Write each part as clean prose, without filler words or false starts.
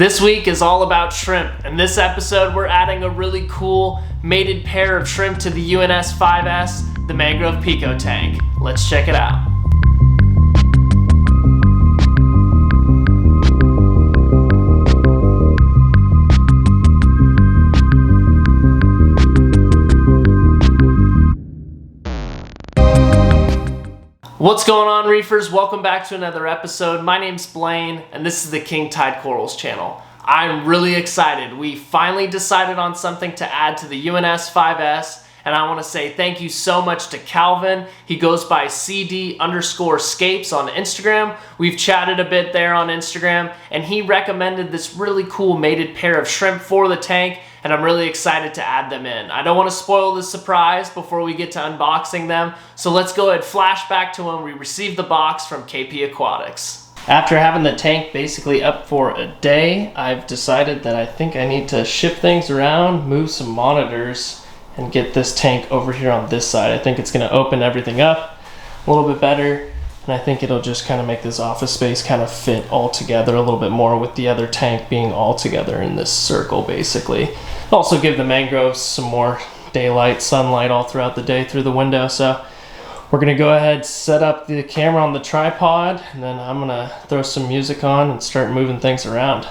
This week is all about shrimp. In this episode, we're adding a really cool mated pair of shrimp to the UNS 5S, the Mangrove Pico tank. Let's check it out. What's going on, reefers? Welcome back to another episode. My name's Blaine, and this is the King Tide Corals channel. I'm really excited. We finally decided on something to add to the UNS 5S, and I want to say thank you so much to Calvin. He goes by CD_scapes on Instagram. We've chatted a bit there on Instagram, and he recommended this really cool mated pair of shrimp for the tank, and I'm really excited to add them in. I don't want to spoil the surprise before we get to unboxing them, so let's go ahead, flash back to when we received the box from KPAquatics. After having the tank basically up for a day, I've decided that I think I need to shift things around, move some monitors, and get this tank over here on this side. I think it's going to open everything up a little bit better, and I think it'll just kind of make this office space kind of fit all together a little bit more with the other tank being all together in this circle basically. Also give the mangroves some more daylight, sunlight all throughout the day through the window. So we're gonna go ahead, set up the camera on the tripod, and then I'm gonna throw some music on and start moving things around.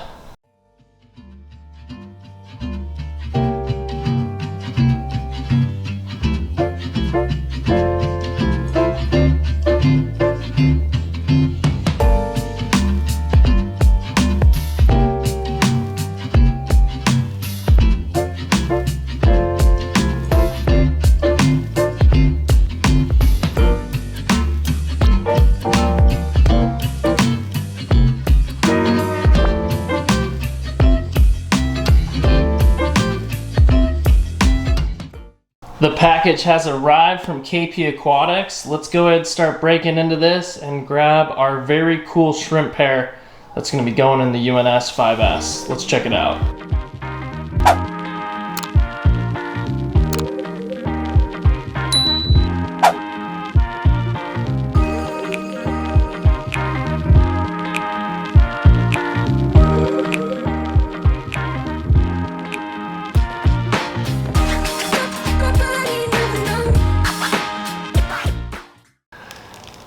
The package has arrived from KPAquatics. Let's go ahead and start breaking into this and grab our very cool shrimp pair that's going to be going in the UNS 5S. Let's check it out.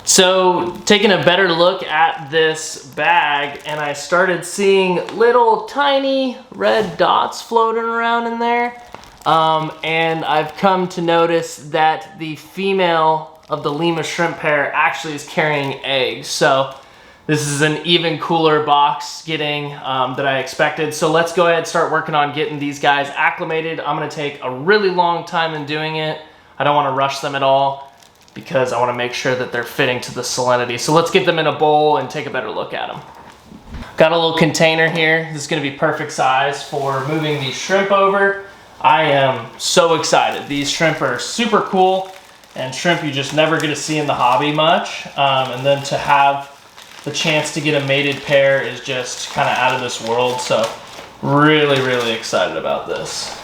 So, taking a better look at this bag, and I started seeing little tiny red dots floating around in there. And I've come to notice that the female of the Lima shrimp pair actually is carrying eggs. So, this is an even cooler box getting that I expected. So let's go ahead and start working on getting these guys acclimated. I'm gonna take a really long time in doing it. I don't wanna rush them at all, because I want to make sure that they're fitting to the salinity. So let's get them in a bowl and take a better look at them. Got a little container here. This is going to be perfect size for moving these shrimp over. I am so excited. These shrimp are super cool, and shrimp you just never get to see in the hobby much. And then to have the chance to get a mated pair is just kind of out of this world. So really, really excited about this.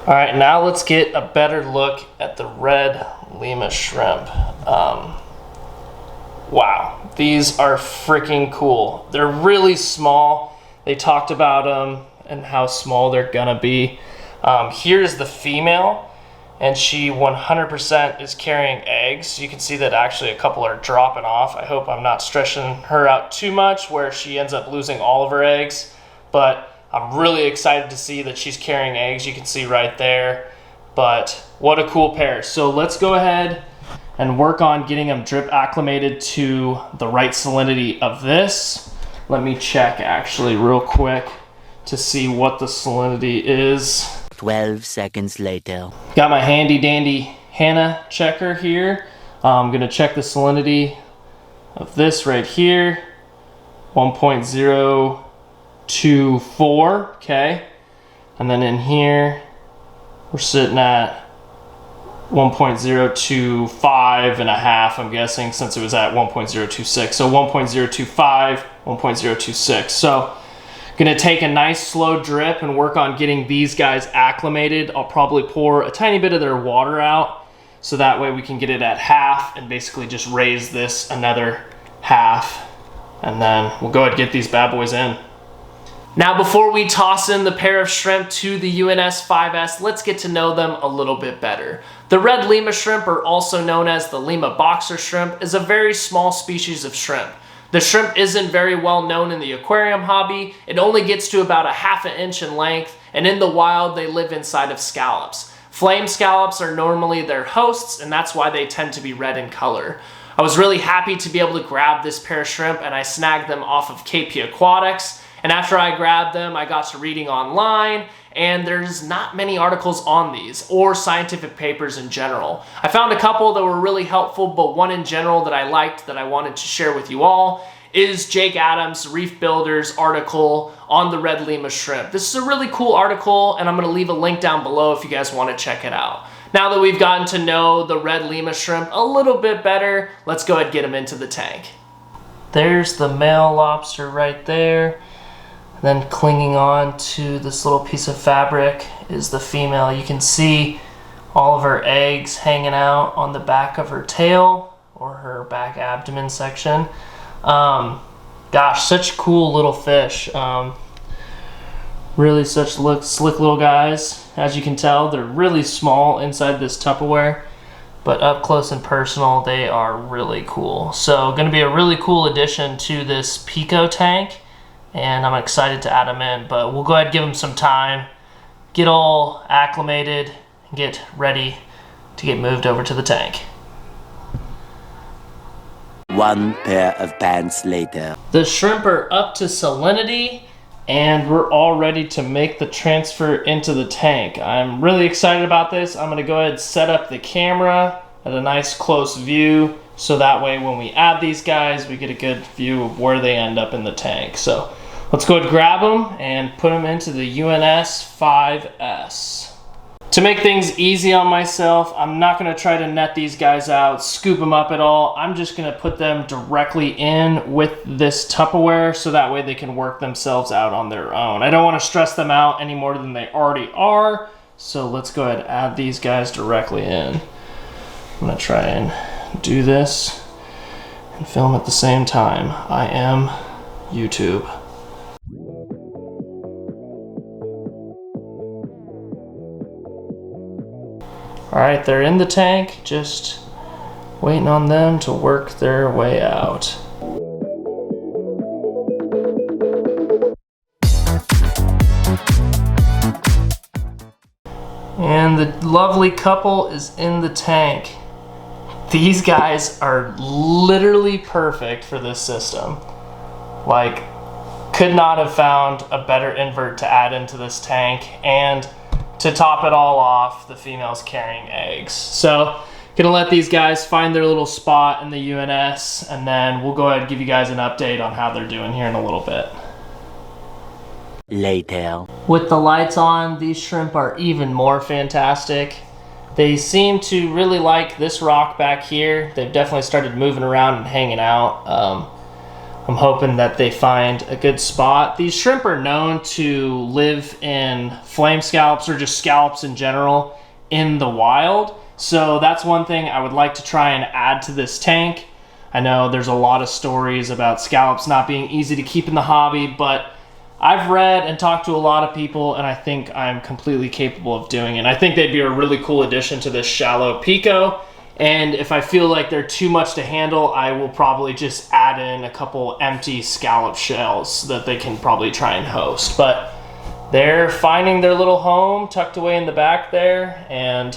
All right, now let's get a better look at the Red Lima Shrimp. Wow, these are freaking cool. They're really small. They talked about them and how small they're gonna be. Here's the female, and she 100% is carrying eggs. You can see that actually a couple are dropping off. I hope I'm not stressing her out too much where she ends up losing all of her eggs, but I'm really excited to see that she's carrying eggs. You can see right there, but what a cool pair. So let's go ahead and work on getting them drip acclimated to the right salinity of this. Let me check actually real quick to see what the salinity is. 12 seconds later. Got my handy dandy Hannah checker here. I'm gonna check the salinity of this right here, 1.024, okay? And then in here, we're sitting at 1.025 and a half, I'm guessing, since it was at 1.026. So 1.025, 1.026. So gonna take a nice slow drip and work on getting these guys acclimated. I'll probably pour a tiny bit of their water out so that way we can get it at half and basically just raise this another half. And then we'll go ahead and get these bad boys in. Now, before we toss in the pair of shrimp to the UNS 5S, let's get to know them a little bit better. The Red Lima Shrimp, or also known as the Lima boxer shrimp, is a very small species of shrimp. The shrimp isn't very well known in the aquarium hobby. It only gets to about 1/2 inch in length, and in the wild they live inside of scallops. Flame scallops are normally their hosts, and that's why they tend to be red in color. I was really happy to be able to grab this pair of shrimp, and I snagged them off of KPAquatics. And after I grabbed them, I got to reading online, and there's not many articles on these, or scientific papers in general. I found a couple that were really helpful, but one in general that I liked that I wanted to share with you all is Jake Adams' ReefBuilders article on the Red Lima Shrimp. This is a really cool article, and I'm gonna leave a link down below if you guys wanna check it out. Now that we've gotten to know the Red Lima Shrimp a little bit better, let's go ahead and get them into the tank. There's the male lobster right there. Then clinging on to this little piece of fabric is the female. You can see all of her eggs hanging out on the back of her tail or her back abdomen section. Gosh, such cool little fish. Really such slick little guys. As you can tell, they're really small inside this Tupperware, but up close and personal, they are really cool. So gonna be a really cool addition to this Pico tank, and I'm excited to add them in, but we'll go ahead and give them some time, get all acclimated, and get ready to get moved over to the tank. One pair of pants later. The shrimp are up to salinity, and we're all ready to make the transfer into the tank. I'm really excited about this. I'm gonna go ahead and set up the camera at a nice close view, so that way when we add these guys, we get a good view of where they end up in the tank. So let's go ahead and grab them and put them into the UNS 5S. To make things easy on myself, I'm not gonna try to net these guys out, scoop them up at all. I'm just gonna put them directly in with this Tupperware so that way they can work themselves out on their own. I don't wanna stress them out any more than they already are, so let's go ahead and add these guys directly in. I'm gonna try and do this and film at the same time. I am YouTube. All right, they're in the tank, just waiting on them to work their way out. And the lovely couple is in the tank. These guys are literally perfect for this system. Like, could not have found a better invert to add into this tank, and to top it all off, the female's carrying eggs. So, gonna let these guys find their little spot in the UNS, and then we'll go ahead and give you guys an update on how they're doing here in a little bit. Later. With the lights on, these shrimp are even more fantastic. They seem to really like this rock back here. They've definitely started moving around and hanging out. I'm hoping that they find a good spot. These shrimp are known to live in flame scallops or just scallops in general in the wild. So that's one thing I would like to try and add to this tank. I know there's a lot of stories about scallops not being easy to keep in the hobby, but I've read and talked to a lot of people, and I think I'm completely capable of doing it. I think they'd be a really cool addition to this shallow Pico. And if I feel like they're too much to handle, I will probably just add in a couple empty scallop shells that they can probably try and host. But they're finding their little home tucked away in the back there, and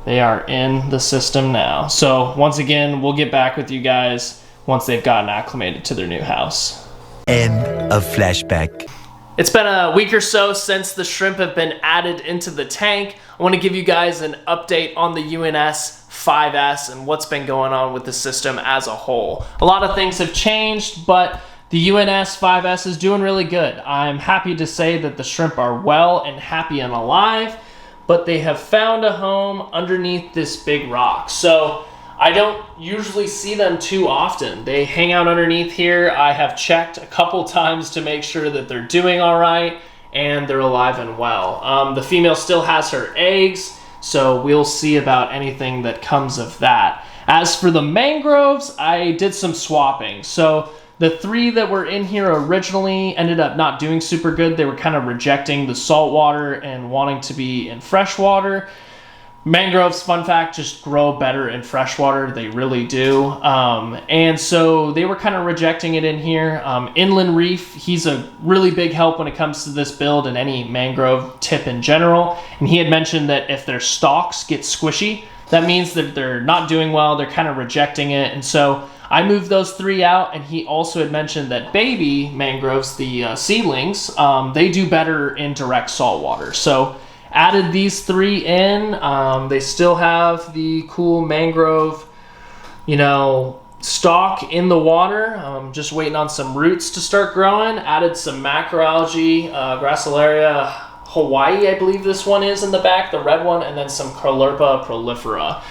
they are in the system now. So once again, we'll get back with you guys once they've gotten acclimated to their new house. End of flashback. It's been a week or so since the shrimp have been added into the tank. I want to give you guys an update on the UNS 5S and what's been going on with the system as a whole. A lot of things have changed, but the UNS 5S is doing really good. I'm happy to say that the shrimp are well and happy and alive, but they have found a home underneath this big rock. So I don't usually see them too often. They hang out underneath here. I have checked a couple times to make sure that they're doing all right and they're alive and well. The female still has her eggs, so we'll see about anything that comes of that. As for the mangroves, I did some swapping. So the 3 that were in here originally ended up not doing super good. They were kind of rejecting the salt water and wanting to be in fresh water. Mangroves, fun fact, just grow better in freshwater. They really do. And so they were kind of rejecting it in here. Inland Reef, he's a really big help when it comes to this build and any mangrove tip in general. And he had mentioned that if their stalks get squishy, that means that they're not doing well. They're kind of rejecting it. And so I moved those 3 out. And he also had mentioned that baby mangroves, the seedlings, they do better in direct salt water. So added these 3 in. They still have the cool mangrove, stalk in the water. Just waiting on some roots to start growing. Added some macroalgae, Gracilaria Hawaii, I believe this one is in the back, the red one, and then some Caulerpa prolifera.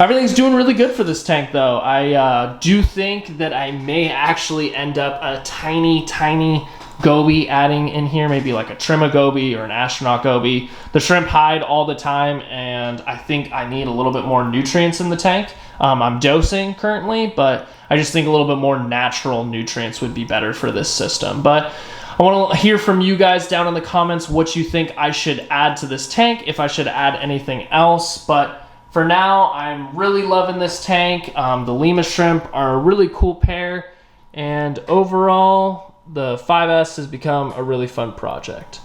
Everything's doing really good for this tank, though. I do think that I may actually end up a tiny goby adding in here, maybe like a trimma goby or an astronaut goby. The shrimp hide all the time, and I think I need a little bit more nutrients in the tank. I'm dosing currently, but I just think a little bit more natural nutrients would be better for this system. But I want to hear from you guys down in the comments what you think I should add to this tank, if I should add anything else. But for now, I'm really loving this tank. The Lima Shrimp are a really cool pair, and overall, the 5S has become a really fun project.